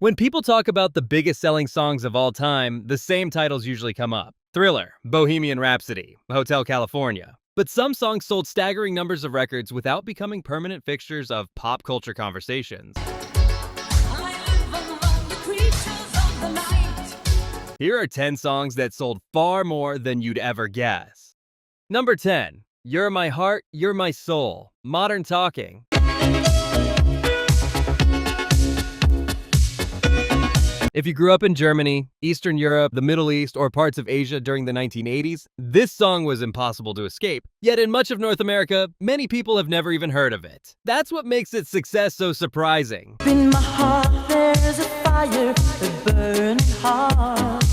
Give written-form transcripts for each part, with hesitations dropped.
When people talk about the biggest selling songs of all time, the same titles usually come up. Thriller, Bohemian Rhapsody, Hotel California. But some songs sold staggering numbers of records without becoming permanent fixtures of pop culture conversations. Here are 10 songs that sold far more than you'd ever guess. Number 10. You're My Heart, You're My Soul, Modern Talking. If you grew up in Germany, Eastern Europe, the Middle East, or parts of Asia during the 1980s, this song was impossible to escape. Yet in much of North America, many people have never even heard of it. That's what makes its success so surprising. In my heart, there's a fire, a burning heart.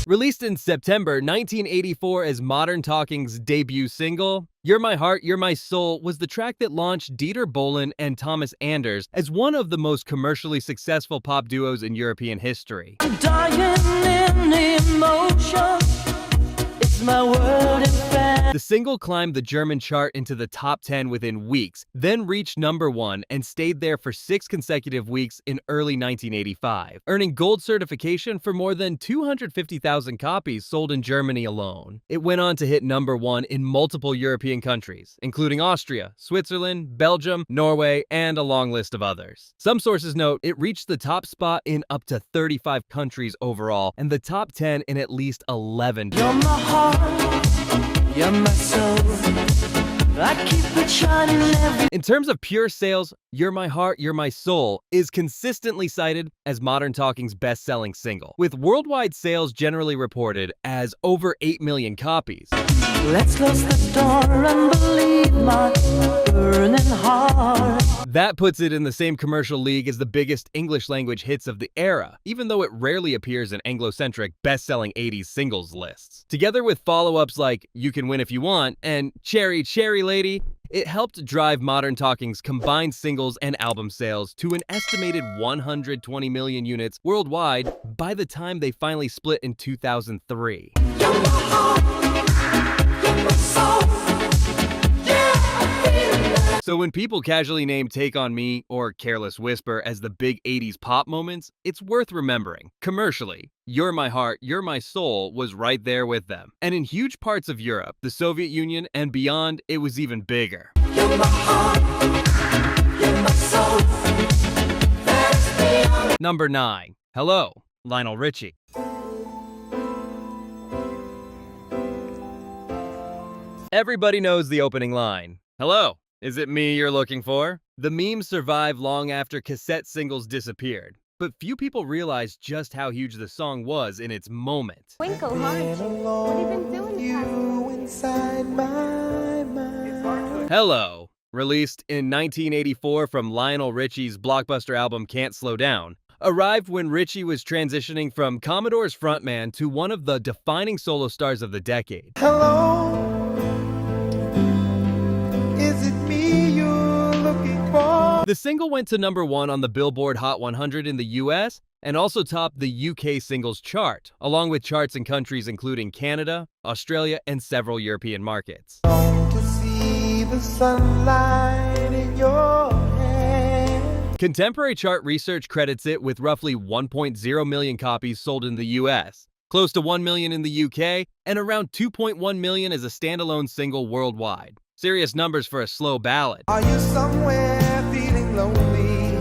Released in September 1984 as Modern Talking's debut single, You're My Heart, You're My Soul was the track that launched Dieter Bohlen and Thomas Anders as one of the most commercially successful pop duos in European history. I'm dying in emotion. It's my world in fact. The single climbed the German chart into the top 10 within weeks, then reached number 1 and stayed there for 6 consecutive weeks in early 1985, earning gold certification for more than 250,000 copies sold in Germany alone. It went on to hit number 1 in multiple European countries, including Austria, Switzerland, Belgium, Norway, and a long list of others. Some sources note it reached the top spot in up to 35 countries overall, and the top 10 in at least 11. You're my heart, you're my soul. I keep it shining every. In terms of pure sales, You're My Heart, You're My Soul is consistently cited as Modern Talking's best-selling single, with worldwide sales generally reported as over 8 million copies. Let's close the door and believe my burning heart. That puts it in the same commercial league as the biggest English-language hits of the era, even though it rarely appears in Anglo-centric best-selling 80s singles lists. Together with follow-ups like You Can Win If You Want and Cherry Cherry Lady, it helped drive Modern Talking's combined singles and album sales to an estimated 120 million units worldwide by the time they finally split in 2003. You're my heart, you're my soul. Yeah, I feel it. So when people casually name Take On Me or Careless Whisper as the big 80s pop moments, it's worth remembering. Commercially, You're My Heart, You're My Soul was right there with them. And in huge parts of Europe, the Soviet Union, and beyond, it was even bigger. You're my heart, you're my soul. That's beyond. Number 9. Hello, Lionel Richie. Everybody knows the opening line. Hello, is it me you're looking for? The meme survived long after cassette singles disappeared, but few people realized just how huge the song was in its moment. Twinkle, aren't you? What have you been doing the past? Hello, released in 1984 from Lionel Richie's blockbuster album Can't Slow Down, arrived when Richie was transitioning from Commodore's frontman to one of the defining solo stars of the decade. Hello, is it me you're looking for? The single went to number 1 on the Billboard Hot 100 in the US and also topped the UK singles chart, along with charts in countries including Canada, Australia, and several European markets. To see the sunlight in your hand. Contemporary chart research credits it with roughly 1.0 million copies sold in the US, close to 1 million in the UK, and around 2.1 million as a standalone single worldwide. Serious numbers for a slow ballad. Are you somewhere feeling lonely?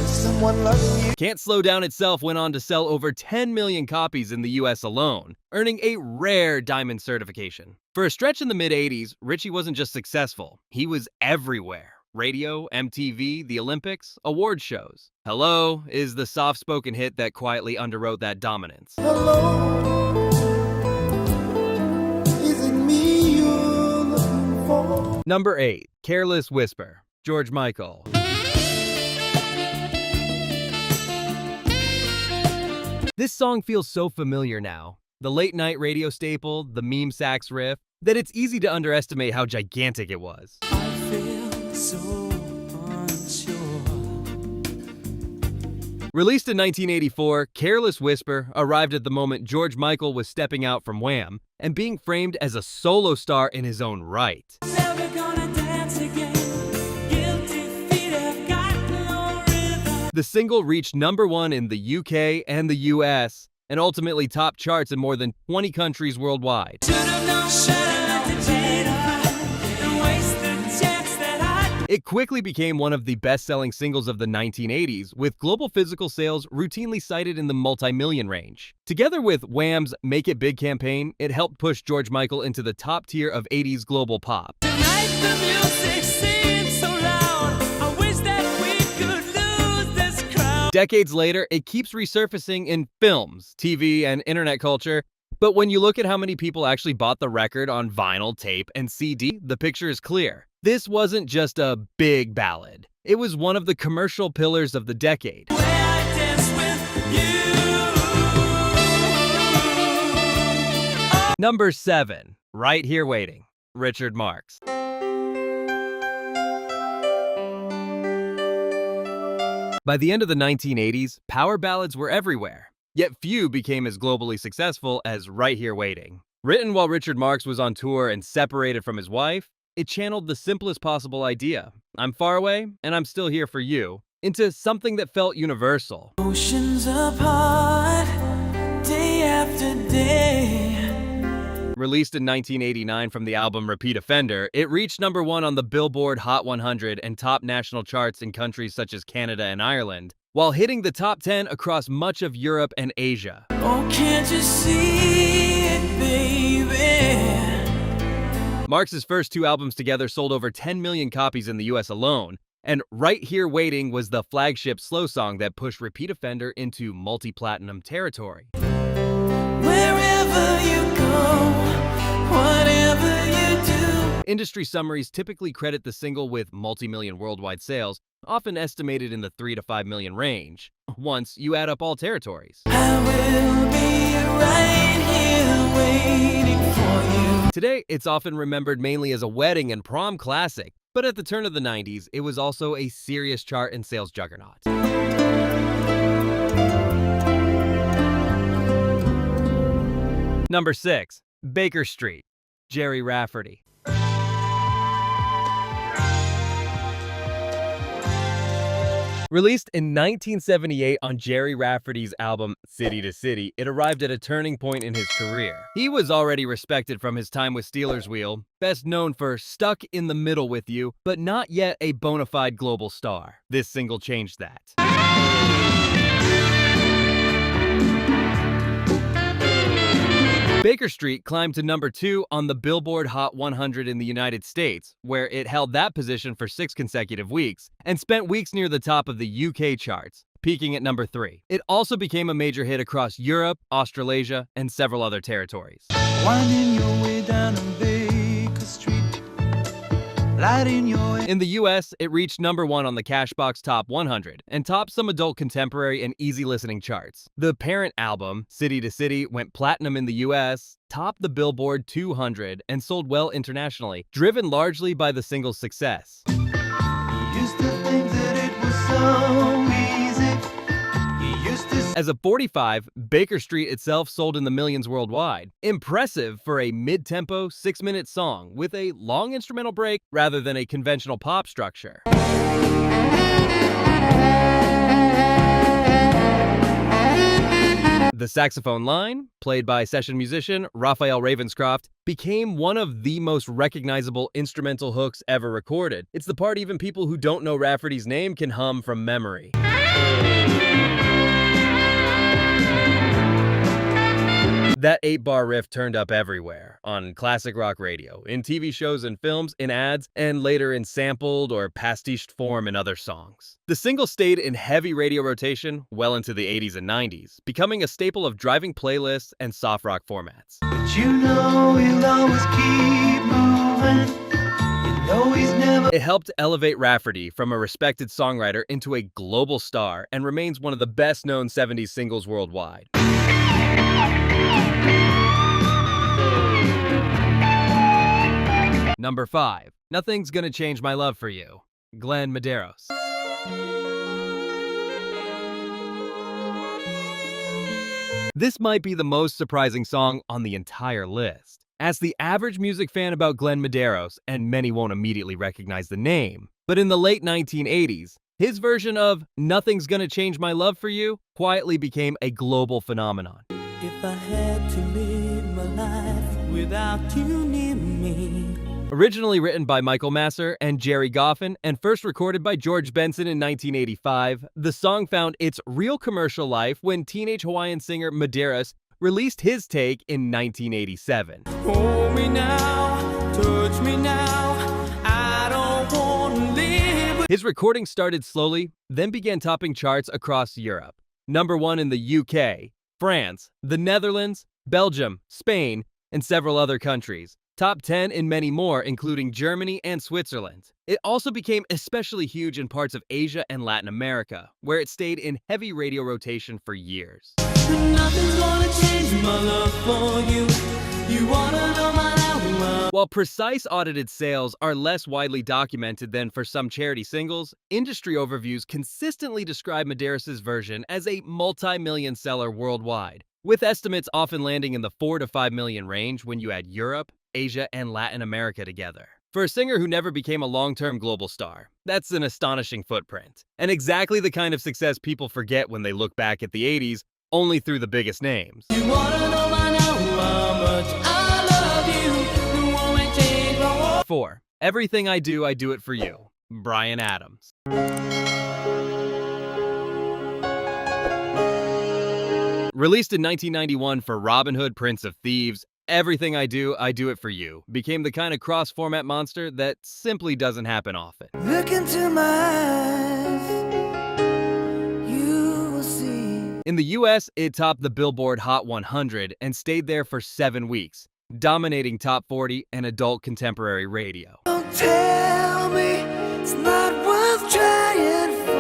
Someone loving you? Can't Slow Down itself went on to sell over 10 million copies in the US alone, earning a rare diamond certification. For a stretch in the mid-80s, Richie wasn't just successful, he was everywhere. Radio, MTV, the Olympics, award shows. Hello is the soft-spoken hit that quietly underwrote that dominance. Hello, is it me you're looking for? Number 8. Careless Whisper, George Michael. This song feels so familiar now. The late-night radio staple, the meme sax riff, that it's easy to underestimate how gigantic it was. I feel so unsure. Released in 1984, Careless Whisper arrived at the moment George Michael was stepping out from Wham and being framed as a solo star in his own right. Never gonna dance again. Guilty feet have got no rhythm. The single reached number 1 in the UK and the US, and ultimately topped charts in more than 20 countries worldwide. It quickly became one of the best-selling singles of the 1980s, with global physical sales routinely cited in the multi-million range. Together with Wham's Make It Big campaign, it helped push George Michael into the top tier of 80s global pop. Decades later, it keeps resurfacing in films, TV, and internet culture. But when you look at how many people actually bought the record on vinyl, tape, and CD, the picture is clear. This wasn't just a big ballad. It was one of the commercial pillars of the decade. Number 7. Right Here Waiting. Richard Marx. By the end of the 1980s, power ballads were everywhere. Yet few became as globally successful as Right Here Waiting. Written while Richard Marx was on tour and separated from his wife, it channeled the simplest possible idea, I'm far away and I'm still here for you, into something that felt universal. Oceans apart, day after day. Released in 1989 from the album Repeat Offender, it reached number 1 on the Billboard Hot 100 and top national charts in countries such as Canada and Ireland, while hitting the top 10 across much of Europe and Asia. Oh, can't you see it, baby? Marx's first 2 albums together sold over 10 million copies in the US alone, and Right Here Waiting was the flagship slow song that pushed Repeat Offender into multi-platinum territory. Wherever you go, whatever you do. Industry summaries typically credit the single with multi-million worldwide sales, often estimated in the 3 to 5 million range, once you add up all territories. I will be right here waiting for you. Today, it's often remembered mainly as a wedding and prom classic, but at the turn of the 90s, it was also a serious chart and sales juggernaut. Number 6. Baker Street. Jerry Rafferty. Released in 1978 on Jerry Rafferty's album City to City, it arrived at a turning point in his career. He was already respected from his time with Steelers Wheel, best known for Stuck in the Middle with You, but not yet a bona fide global star. This single changed that. Baker Street climbed to number 2 on the Billboard Hot 100 in the United States, where it held that position for 6 consecutive weeks, and spent weeks near the top of the UK charts, peaking at number 3. It also became a major hit across Europe, Australasia, and several other territories. Winding your way down on Baker Street. In the US, it reached number 1 on the Cashbox Top 100 and topped some adult contemporary and easy listening charts. The parent album, City to City, went platinum in the US, topped the Billboard 200, and sold well internationally, driven largely by the single's success. You used to think that it was so easy. You used to As a 45, Baker Street itself sold in the millions worldwide. Impressive for a mid-tempo, 6-minute song with a long instrumental break rather than a conventional pop structure. The saxophone line, played by session musician Raphael Ravenscroft, became one of the most recognizable instrumental hooks ever recorded. It's the part even people who don't know Rafferty's name can hum from memory. That 8-bar riff turned up everywhere, on classic rock radio, in TV shows and films, in ads, and later in sampled or pastiched form in other songs. The single stayed in heavy radio rotation well into the 80s and 90s, becoming a staple of driving playlists and soft rock formats. But you know he'll always keep moving. You know he's never. It helped elevate Rafferty from a respected songwriter into a global star and remains one of the best-known 70s singles worldwide. Number 5. Nothing's Gonna Change My Love for You. Glenn Medeiros. This might be the most surprising song on the entire list. Ask the average music fan about Glenn Medeiros, and many won't immediately recognize the name. But in the late 1980s, His version of Nothing's Gonna Change My Love for You quietly became a global phenomenon. If I had to live my life without you near me. Originally written by Michael Masser and Jerry Goffin and first recorded by George Benson in 1985, the song found its real commercial life when teenage Hawaiian singer Medeiros released his take in 1987. Hold me now, touch me now, I don't want to live. His recording started slowly, then began topping charts across Europe. Number 1 in the UK, France, the Netherlands, Belgium, Spain, and several other countries. Top 10 in many more, including Germany and Switzerland. It also became especially huge in parts of Asia and Latin America, where it stayed in heavy radio rotation for years. Nothing's gonna change my love for you. You wanna know my number. While precise audited sales are less widely documented than for some charity singles, industry overviews consistently describe Medeiros' version as a multi-million seller worldwide, with estimates often landing in the 4 to 5 million range when you add Europe, Asia, and Latin America together. For a singer who never became a long-term global star, that's an astonishing footprint, and exactly the kind of success people forget when they look back at the 80s only through the biggest names. You wanna know my number, how much I love you. You won't change my world. 4. Everything I Do It For You. Bryan Adams. Released in 1991 for Robin Hood, Prince of Thieves, Everything I Do It For You became the kind of cross-format monster that simply doesn't happen often. Look into my eyes, you will see. In the US, it topped the Billboard Hot 100 and stayed there for 7 weeks, dominating top 40 and adult contemporary radio. Don't tell me it's not worth trying for.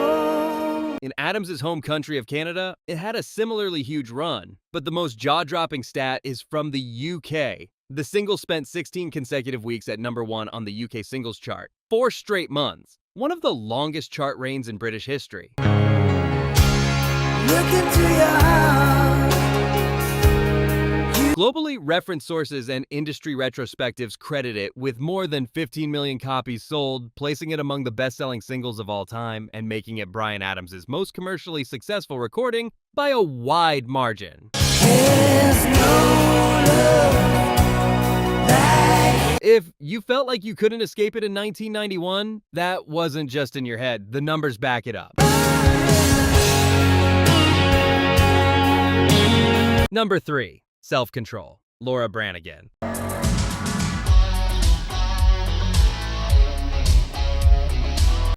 In Adams' home country of Canada, it had a similarly huge run, but the most jaw-dropping stat is from the UK. The single spent 16 consecutive weeks at number 1 on the UK singles chart, 4 straight months, one of the longest chart reigns in British history. Look into your eyes. Globally, reference sources and industry retrospectives credit it with more than 15 million copies sold, placing it among the best-selling singles of all time and making it Bryan Adams' most commercially successful recording by a wide margin. There's no love like. If you felt like you couldn't escape it in 1991, that wasn't just in your head. The numbers back it up. Number 3. Self-Control. Laura Branigan.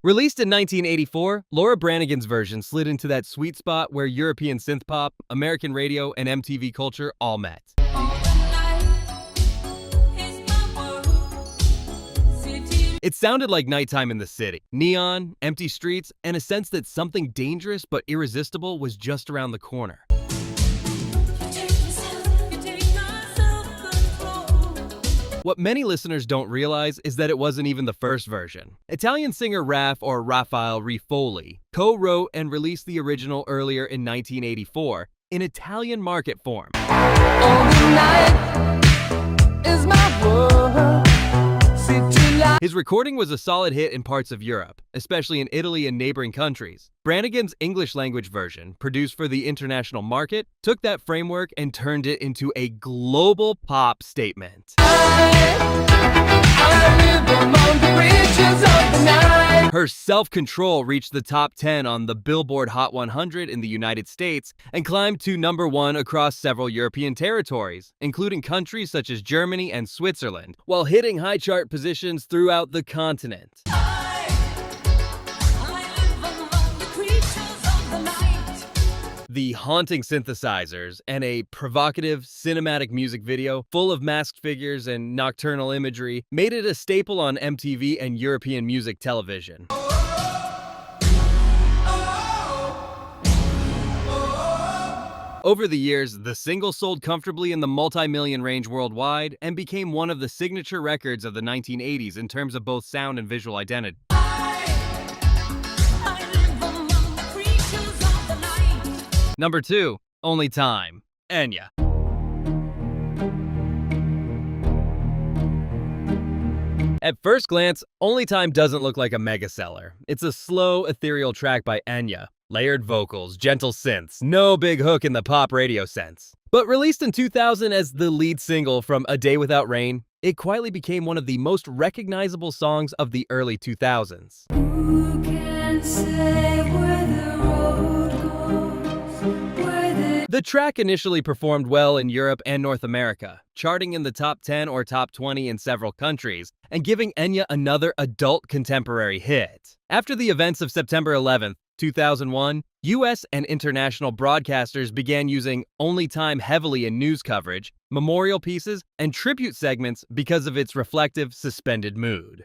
Released in 1984, Laura Branigan's version slid into that sweet spot where European synthpop, American radio, and MTV culture all met. It sounded like nighttime in the city. Neon, empty streets, and a sense that something dangerous but irresistible was just around the corner. What many listeners don't realize is that it wasn't even the first version. Italian singer Raffaele Rifoli co-wrote and released the original earlier in 1984 in Italian market form. His recording was a solid hit in parts of Europe, especially in Italy and neighboring countries. Branigan's English-language version, produced for the international market, took that framework and turned it into a global pop statement. Her Self-Control reached the top 10 on the Billboard Hot 100 in the United States and climbed to number 1 across several European territories, including countries such as Germany and Switzerland, while hitting high chart positions throughout the continent. The haunting synthesizers and a provocative cinematic music video full of masked figures and nocturnal imagery made it a staple on MTV and European music television. Over the years, the single sold comfortably in the multi-million range worldwide and became one of the signature records of the 1980s in terms of both sound and visual identity. Number 2, Only Time, Enya. At first glance, Only Time doesn't look like a mega seller. It's a slow, ethereal track by Enya. Layered vocals, gentle synths, no big hook in the pop radio sense. But released in 2000 as the lead single from A Day Without Rain, it quietly became one of the most recognizable songs of the early 2000s. Who can say where the road goes, where the The track initially performed well in Europe and North America, charting in the top 10 or top 20 in several countries, and giving Enya another adult contemporary hit. After the events of September 11th, 2001, US and international broadcasters began using Only Time heavily in news coverage, memorial pieces, and tribute segments because of its reflective, suspended mood.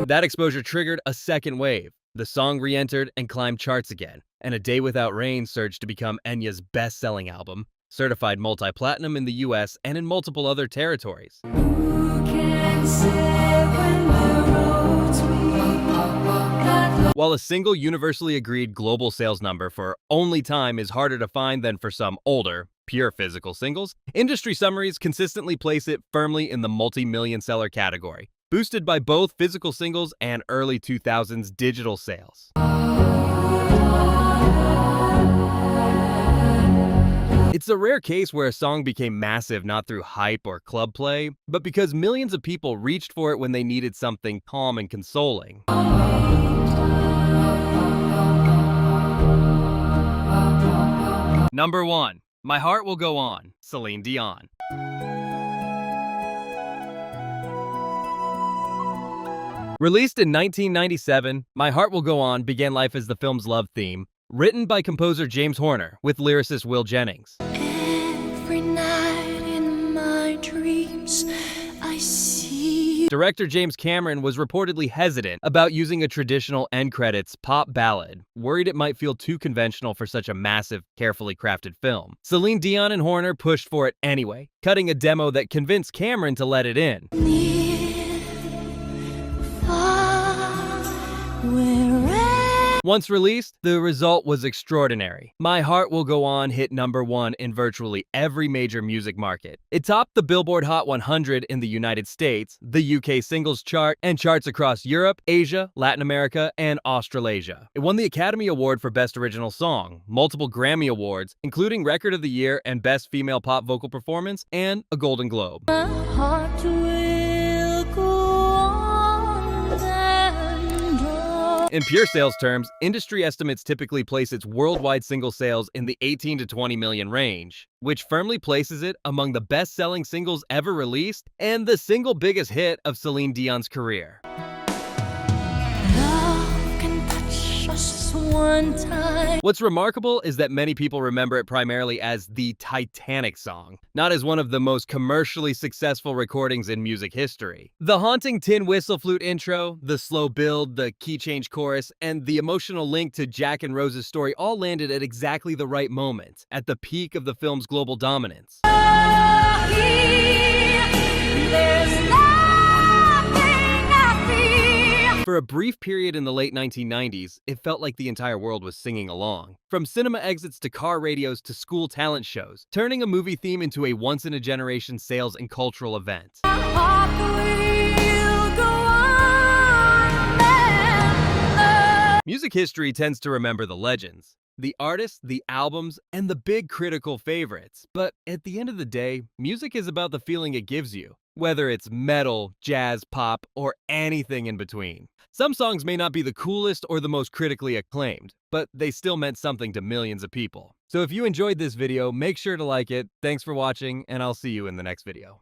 That exposure triggered a second wave. The song re-entered and climbed charts again, and A Day Without Rain surged to become Enya's best-selling album, certified multi-platinum in the US and in multiple other territories. who can say when the roads meet that While a single universally agreed global sales number for Only Time is harder to find than for some older, pure physical singles, industry summaries consistently place it firmly in the multi-million seller category, boosted by both physical singles and early 2000s digital sales. It's a rare case where a song became massive not through hype or club play, but because millions of people reached for it when they needed something calm and consoling. Number 1. My Heart Will Go On, Celine Dion. Released in 1997, My Heart Will Go On began life as the film's love theme, written by composer James Horner with lyricist Will Jennings. every night in my dreams I see you. Director James Cameron was reportedly hesitant about using a traditional end credits pop ballad, worried it might feel too conventional for such a massive, carefully crafted film. Celine Dion and Horner pushed for it anyway, cutting a demo that convinced Cameron to let it in. Near, far, wherever. Once released, the result was extraordinary. My Heart Will Go On hit number 1 in virtually every major music market. It topped the Billboard Hot 100 in the United States, the UK singles chart, and charts across Europe, Asia, Latin America, and Australasia. It won the Academy Award for Best Original Song, multiple Grammy Awards, including Record of the Year and Best Female Pop Vocal Performance, and a Golden Globe. My heart will go on and on. In pure sales terms, industry estimates typically place its worldwide single sales in the 18 to 20 million range, which firmly places it among the best-selling singles ever released and the single biggest hit of Celine Dion's career. Love can touch us one time. What's remarkable is that many people remember it primarily as the Titanic song, not as one of the most commercially successful recordings in music history. The haunting tin whistle flute intro, the slow build, the key change chorus, and the emotional link to Jack and Rose's story all landed at exactly the right moment, at the peak of the film's global dominance. There's nothing I feel. For a brief period in the late 1990s, it felt like the entire world was singing along. From cinema exits to car radios to school talent shows, turning a movie theme into a once-in-a-generation sales and cultural event. My heart will go on and on. Music history tends to remember the legends, the artists, the albums, and the big critical favorites. But at the end of the day, music is about the feeling it gives you, whether it's metal, jazz, pop, or anything in between. Some songs may not be the coolest or the most critically acclaimed, but they still meant something to millions of people. So if you enjoyed this video, make sure to like it. Thanks for watching, and I'll see you in the next video.